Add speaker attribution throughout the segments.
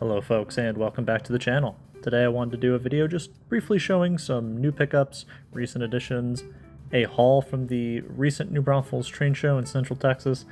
Speaker 1: Hello folks and welcome back to the channel. Today I wanted to do a video just briefly showing some new pickups, recent additions, a haul from the recent New Braunfels train show in Central Texas.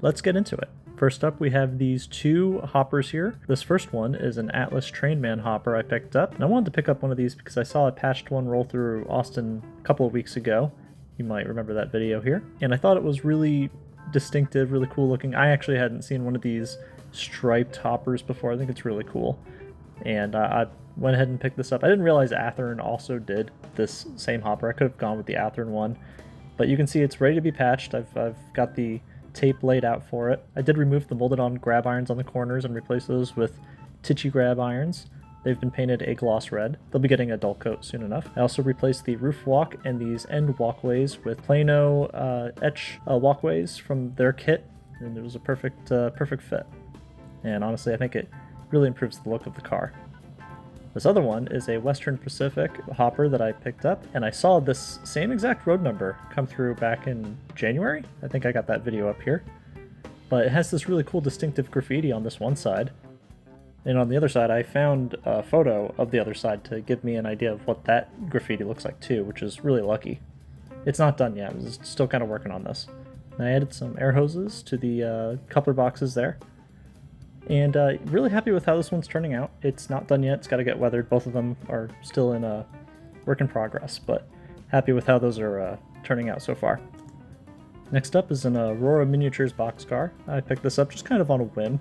Speaker 1: Let's get into it. First up we have these two hoppers here. This first one is an Atlas Trainman hopper I picked up, and I wanted to pick up one of these because I saw a patched one roll through Austin a couple of weeks ago. You might remember that video here. And I thought it was really distinctive, really cool looking. I actually hadn't seen one of these striped hoppers before. I think it's really cool, and I went ahead and picked this up. I didn't realize Athearn also did this same hopper. I could have gone with the Athearn one, but you can see it's ready to be patched. I've got the tape laid out for it. I did remove the molded on grab irons on the corners and replace those with Tichy grab irons. They've been painted a gloss red. They'll be getting a dull coat soon enough. I also replaced the roof walk and these end walkways with Plano etch walkways from their kit, and it was a perfect fit. And honestly, I think it really improves the look of the car. This other one is a Western Pacific hopper that I picked up, and I saw this same exact road number come through back in January. I think I got that video up here. But it has this really cool distinctive graffiti on this one side. And on the other side, I found a photo of the other side to give me an idea of what that graffiti looks like too, which is really lucky. It's not done yet, I'm still kind of working on this. And I added some air hoses to the coupler boxes there. And really happy with how this one's turning out. It's not done yet, it's got to get weathered. Both of them are still in a work in progress, but happy with how those are turning out so far. Next up is an Aurora Miniatures boxcar. I picked this up just kind of on a whim,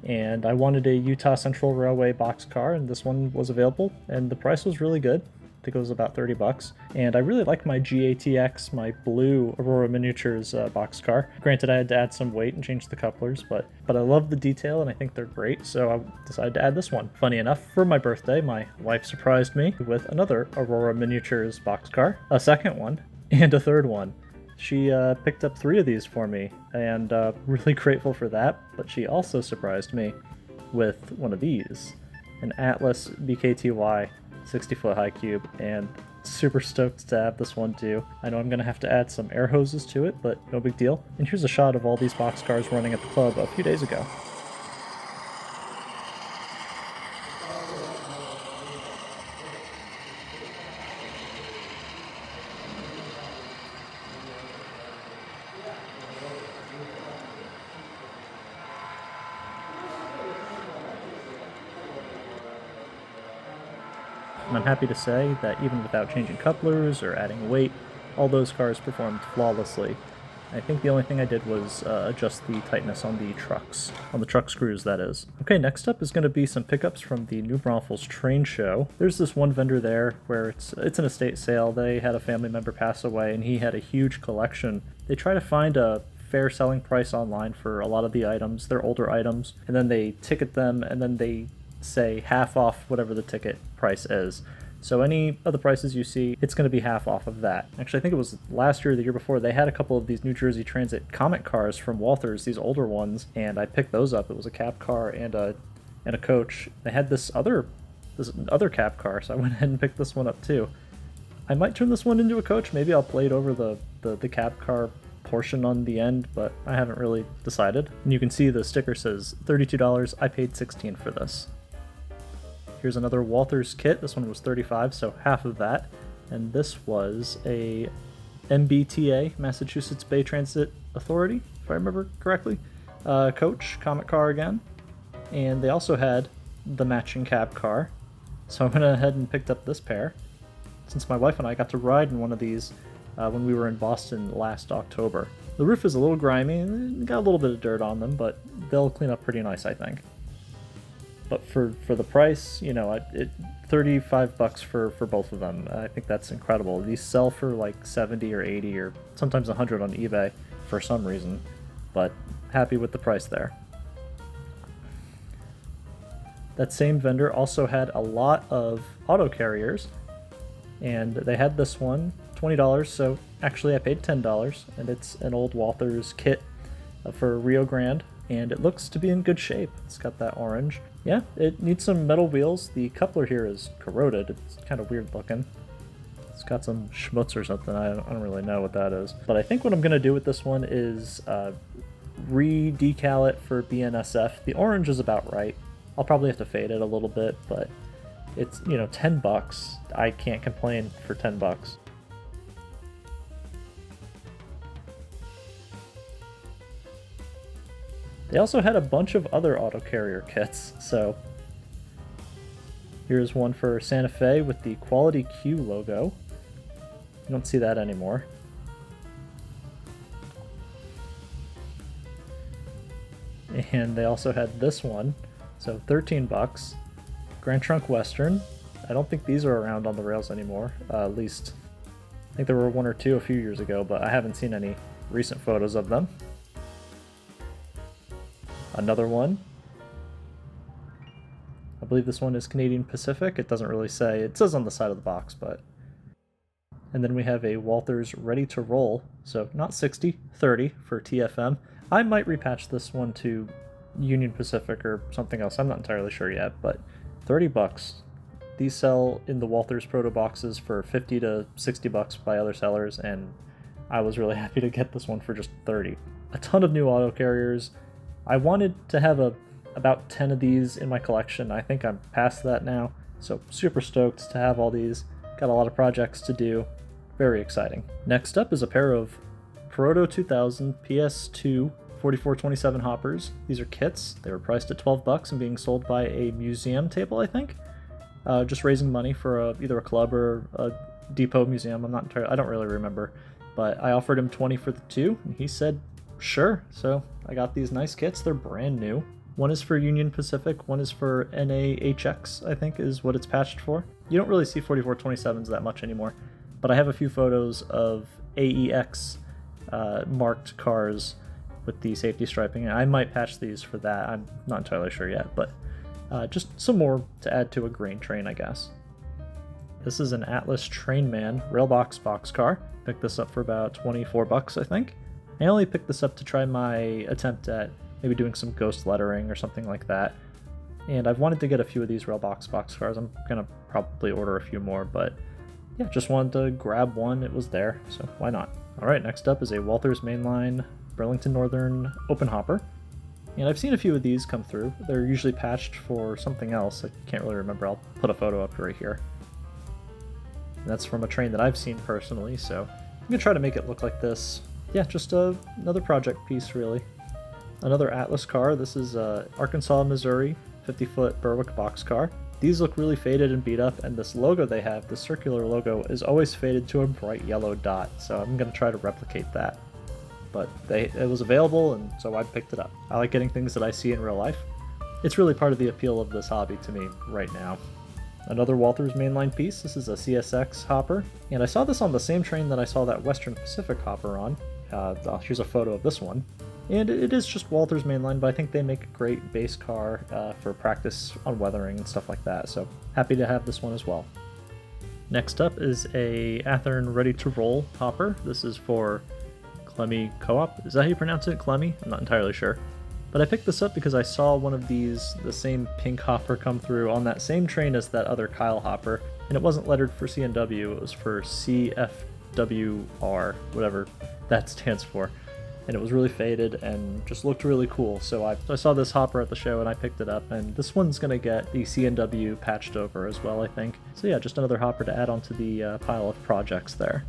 Speaker 1: and I wanted a Utah Central Railway boxcar, and this one was available, and the price was really good. I think it was about 30 bucks. And I really like my GATX, my blue Aurora Miniatures boxcar. Granted, I had to add some weight and change the couplers, but I love the detail and I think they're great, so I decided to add this one. Funny enough, for my birthday, my wife surprised me with another Aurora Miniatures boxcar, a second one, and a third one. She picked up 3 of these for me, and really grateful for that, but she also surprised me with one of these, an Atlas BKTY 60-foot high cube, and super stoked to have this one too. I know I'm gonna have to add some air hoses to it, but no big deal. And here's a shot of all these boxcars running at the club a few days ago. And I'm happy to say that even without changing couplers or adding weight, all those cars performed flawlessly. I think the only thing I did was adjust the tightness on the truck screws, that is. Okay, next up is going to be some pickups from the New Braunfels train show. There's this one vendor there where it's an estate sale. They had a family member pass away and he had a huge collection. They try to find a fair selling price online for a lot of the items. They're older items, and then they ticket them, and then they say half off whatever the ticket price is. So any of the prices you see, it's going to be half off of that. Actually, I think it was last year or the year before, they had a couple of these New Jersey Transit Comet cars from Walthers, these older ones, and I picked those up. It was a cab car and a coach. They had this other cab car, so I went ahead and picked this one up too. I might turn this one into a coach. Maybe I'll plate over the cab car portion on the end, but I haven't really decided. And you can see the sticker says $32. I paid $16 for this. Here's another Walthers kit. This one was $35, so half of that. And this was a MBTA, Massachusetts Bay Transit Authority, if I remember correctly. Coach, Comet car again. And they also had the matching cab car. So I went ahead and picked up this pair, since my wife and I got to ride in one of these when we were in Boston last October. The roof is a little grimy, and got a little bit of dirt on them, but they'll clean up pretty nice, I think. But for the price, you know, 35 bucks for both of them. I think that's incredible. These sell for like 70 or 80 or sometimes 100 on eBay for some reason, but happy with the price there. That same vendor also had a lot of auto carriers, and they had this one, $20, so actually I paid $10, and it's an old Walthers kit for Rio Grande, and it looks to be in good shape. It's got that orange. Yeah, it needs some metal wheels. The coupler here is corroded. It's kind of weird looking. It's got some schmutz or something. I don't really know what that is. But I think what I'm going to do with this one is re-decal it for BNSF. The orange is about right. I'll probably have to fade it a little bit, but it's, you know, 10 bucks. I can't complain for 10 bucks. They also had a bunch of other auto carrier kits, so here's one for Santa Fe with the Quality Q logo. You don't see that anymore. And they also had this one, so 13 bucks. Grand Trunk Western. I don't think these are around on the rails anymore, at least I think there were one or two a few years ago, but I haven't seen any recent photos of them. Another one. I believe this one is Canadian Pacific. It doesn't really say. It says on the side of the box, but... And then we have a Walthers Ready to Roll, so not 60, 30 for TFM. I might repatch this one to Union Pacific or something else. I'm not entirely sure yet, but 30 bucks. These sell in the Walthers Proto boxes for 50 to 60 bucks by other sellers, and I was really happy to get this one for just 30. A ton of new auto carriers. I wanted to have about 10 of these in my collection. I think I'm past that now, so super stoked to have all these. Got a lot of projects to do. Very exciting. Next up is a pair of Proto 2000 PS2 4427 hoppers. These are kits. They were priced at 12 bucks and being sold by a museum table, I think. Just raising money for either a club or a depot museum. I don't really remember, but I offered him 20 for the two, and he said sure. So I got these nice kits. They're brand new. One is for Union Pacific, one is for NAHX, I think is what it's patched for. You don't really see 4427s that much anymore, but I have a few photos of AEX marked cars with the safety striping. I might patch these for that. I'm not entirely sure yet, but just some more to add to a grain train, I guess. This is an Atlas Trainman Railbox boxcar. Picked this up for about 24 bucks, I think. I only picked this up to try my attempt at maybe doing some ghost lettering or something like that. And I've wanted to get a few of these Railbox boxcars. I'm gonna probably order a few more, but yeah, just wanted to grab one. It was there, so why not? All right, next up is a Walthers Mainline Burlington Northern Open Hopper. And I've seen a few of these come through. They're usually patched for something else. I can't really remember. I'll put a photo up right here. And that's from a train that I've seen personally, so I'm gonna try to make it look like this. Yeah, just another project piece, really. Another Atlas car. This is Arkansas, Missouri, 50-foot Berwick boxcar. These look really faded and beat up, and this logo they have, the circular logo, is always faded to a bright yellow dot, so I'm going to try to replicate that. But it was available, and so I picked it up. I like getting things that I see in real life. It's really part of the appeal of this hobby to me right now. Another Walthers mainline piece. This is a CSX hopper, and I saw this on the same train that I saw that Western Pacific hopper on. Here's a photo of this one. And it is just Walthers mainline, but I think they make a great base car for practice on weathering and stuff like that, so happy to have this one as well. Next up is a Athearn Ready to Roll hopper. This is for Clemmy Co-op. Is that how you pronounce it? Clemmy? I'm not entirely sure. But I picked this up because I saw one of these, the same pink hopper, come through on that same train as that other Kyle hopper, and it wasn't lettered for CNW, it was for CFWR, whatever that stands for. And it was really faded and just looked really cool. So I saw this hopper at the show and I picked it up, and this one's gonna get the CNW patched over as well, I think. So yeah, just another hopper to add onto the pile of projects there.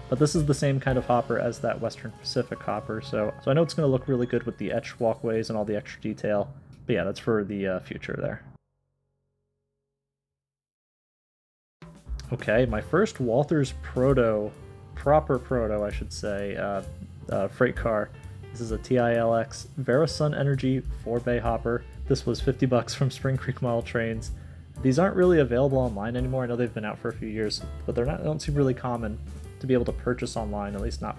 Speaker 1: But this is the same kind of hopper as that Western Pacific hopper, so I know it's gonna look really good with the etched walkways and all the extra detail. But yeah, that's for the future there. Okay, my first Walthers proper proto, I should say, freight car. This is a TILX Verasun Energy 4-bay hopper. This was 50 bucks from Spring Creek Model Trains. These aren't really available online anymore. I know they've been out for a few years, but they don't seem really common to be able to purchase online, at least not,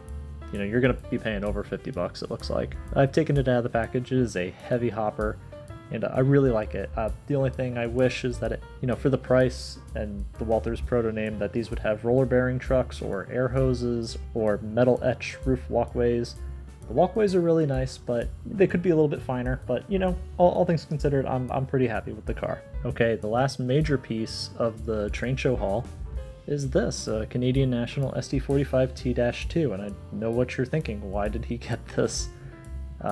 Speaker 1: you know, you're gonna be paying over 50 bucks, it looks like. I've taken it out of the package. It is a heavy hopper, and I really like it. The only thing I wish is that it, you know, for the price and the Walthers proto name, that these would have roller bearing trucks or air hoses or metal etch roof walkways. The walkways are really nice, but they could be a little bit finer, but you know, all things considered, I'm pretty happy with the car. Okay, the last major piece of the train show haul is this, Canadian National SD45T-2, and I know what you're thinking, why did he get this?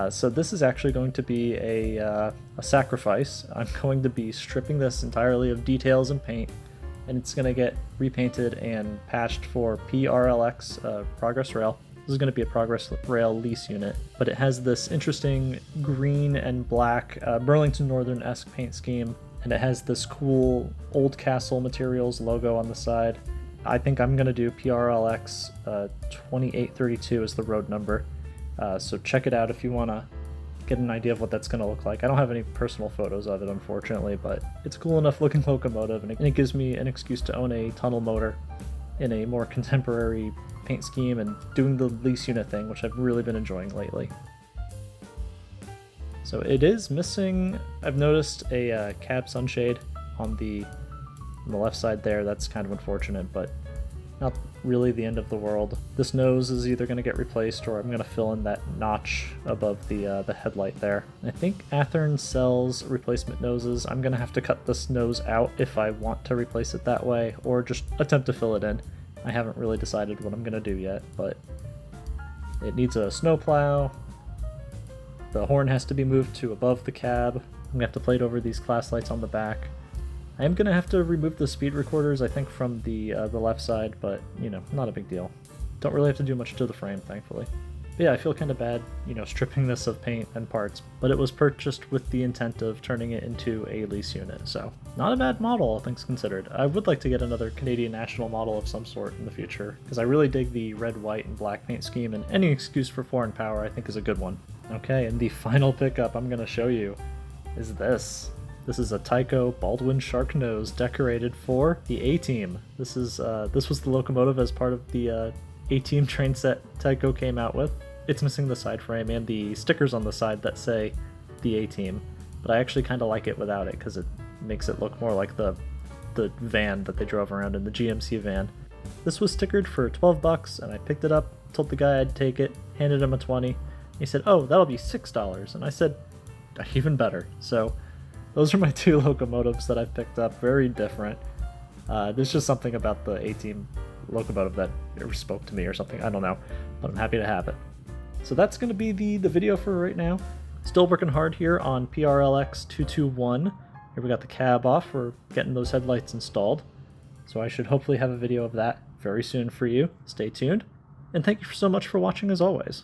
Speaker 1: So this is actually going to be a sacrifice. I'm going to be stripping this entirely of details and paint, and it's going to get repainted and patched for PRLX Progress Rail. This is going to be a Progress Rail lease unit, but it has this interesting green and black Burlington Northern-esque paint scheme, and it has this cool Old Castle Materials logo on the side. I think I'm going to do PRLX 2832 as the road number. So check it out if you want to get an idea of what that's going to look like. I don't have any personal photos of it, unfortunately, but it's a cool enough looking locomotive, and it gives me an excuse to own a tunnel motor in a more contemporary paint scheme and doing the lease unit thing, which I've really been enjoying lately. So it is missing, I've noticed a cab sunshade on the left side there. That's kind of unfortunate, but not really the end of the world. This nose is either going to get replaced, or I'm going to fill in that notch above the headlight there. I think Athearn sells replacement noses. I'm going to have to cut this nose out if I want to replace it that way, or just attempt to fill it in. I haven't really decided what I'm going to do yet, but it needs a snowplow. The horn has to be moved to above the cab. I'm going to have to plate over these class lights on the back. I am going to have to remove the speed recorders, I think, from the left side, but, you know, not a big deal. Don't really have to do much to the frame, thankfully. But yeah, I feel kind of bad, you know, stripping this of paint and parts, but it was purchased with the intent of turning it into a lease unit, so not a bad model, all things considered. I would like to get another Canadian National model of some sort in the future, because I really dig the red, white, and black paint scheme, and any excuse for foreign power I think is a good one. Okay, and the final pickup I'm going to show you is this. This is a Tyco Baldwin Shark Nose decorated for the A-Team. This was the locomotive as part of the A-Team train set Tyco came out with. It's missing the side frame and the stickers on the side that say the A-Team, but I actually kind of like it without it because it makes it look more like the van that they drove around in, the GMC van. This was stickered for 12 bucks, and I picked it up, told the guy I'd take it, handed him a 20. He said, "Oh, that'll be $6," and I said, "Even better." So those are my two locomotives that I've picked up, very different. There's just something about the A-Team locomotive that spoke to me or something, I don't know, but I'm happy to have it. So that's going to be the video for right now. Still working hard here on PRLX 221. Here we got the cab off, we're getting those headlights installed. So I should hopefully have a video of that very soon for you. Stay tuned, and thank you so much for watching as always.